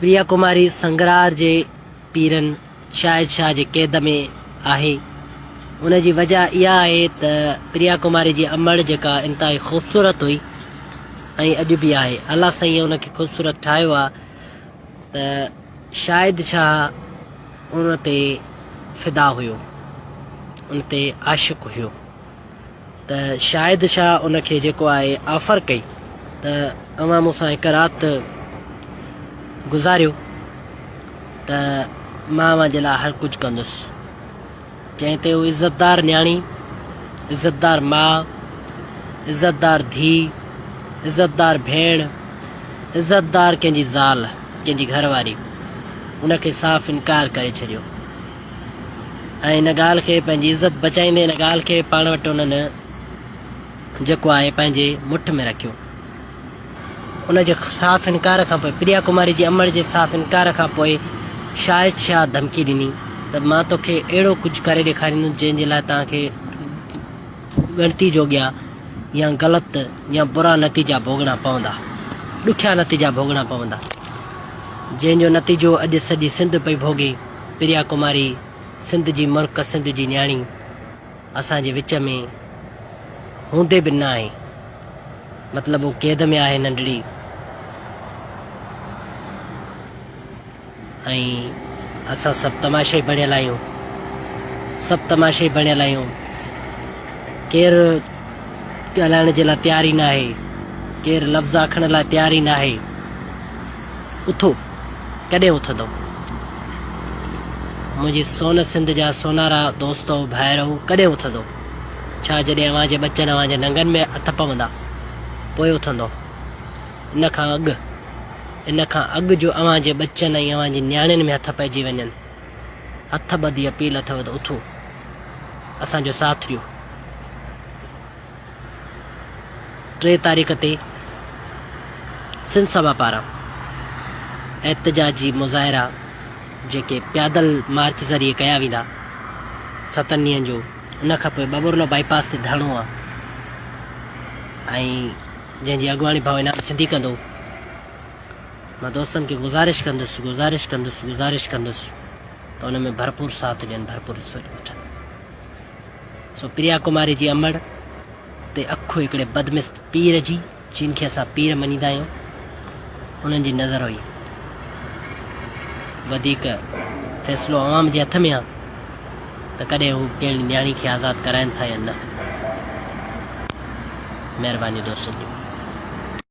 प्रिया कुमारी संगरार जे पीरन शाहिद शाह जे क़ैद में आहे। उन जी वजह इहा आहे त प्रिया कुमारी जी अमड़ जेका इंतिहाई ख़ूबसूरत हुई ऐं अॼु बि आहे। अलाह साईं उनखे ख़ूबसूरत ठाहियो आहे त शाहिद शाह उन ते फ़िदा हुयो, उन ते आशिक़ हुयो। त शाहिद शाह उनखे जेको आहे ऑफर कई त अवां मूंसां हिकु राति गुज़ारियो त मां अवां जे लाइ हर कुझु कंदुसि। जंहिं ते हू इज़तदार न्याणी, इज़तदार माउ, इज़तदार धीउ, इज़तदार भेण, इज़तदार कंहिंजी ज़ाल, कंहिंजी घरवारी, उनखे साफ़ इनकार करे छॾियो ऐं इन ॻाल्हि खे पंहिंजी इज़त बचाईंदे इन ॻाल्हि खे पाण वटि उन्हनि जेको आहे पंहिंजे मुठ में रखियो। उन जे साफ़ इनकार खां पोइ, प्रिया कुमारी जी अमड़ जे साफ़ इनकार खां पोइ शाहिद शाह धमकी ॾिनी त मां तोखे अहिड़ो कुझु करे ॾेखारींदुमि जंहिंजे लाइ तव्हांखे ॻणती जोॻिया या ग़लति या बुरा नतीजा भोगणा पवंदा, ॾुखिया नतीजा भोगणा पवंदा, जंहिंजो नतीजो अॼु सॼी सिंध पई भोगे। प्रिया कुमारी सिंध जी मुल्क, सिंध जी न्याणी असांजे विच में हूंदे बि न आहे, मतिलबु हू क़ैद में आहे नंढड़ी। ऐं असां सभु तमाशे बणियल आहियूं, सभु तमाशे बणियल आहियूं। केरु ॻाल्हाइण जे लाइ तयार ई न आहे, केरु लफ़्ज़ आखण लाइ तयार ई न आहे। उथो, कॾहिं उथंदो? मुंहिंजी सोन सिंध जा सोनारा दोस्तो भाइरो, कॾहिं उथंदो? छा जॾहिं अव्हां जे बचनि अव्हां जे नंगनि में हथ पवंदा पोइ उथंदो? इन खां अॻु जो अव्हां जे बचनि ऐं अव्हां जी न्याणियुनि में हथ पइजी वञनि, हथ ॿधी अपील अथव त उथो, असांजो साथ ॾियो। 3 तारीख़ ते सिंध सभा पारां एहतजाजी मुज़ाहिरा जेके पैदल मार्च ज़रिए कया वेंदा 7 ॾींहंनि जो, उन खां पोइ बबुरलो बाईपास ते धरणो आहे ऐं जंहिंजी अॻुवाणी भाउ इनाम सिंधी कंदो। मां दोस्तनि खे गुज़ारिश कंदुसि त उन में भरपूर साथ ॾियनि, भरपूर वठनि। सो प्रिया कुमारी जी अमड़ ते अखु हिकिड़े बदमिस्त पीर जी, जिन खे असां पीर मञींदा आहियूं, उन्हनि जी नज़र हुई। वधीक फ़ैसिलो आवाम जे हथ में आहे त कॾहिं हू कहिड़ी न्याणी खे आज़ादु कराइनि था या न। महिरबानी दोस्तनि।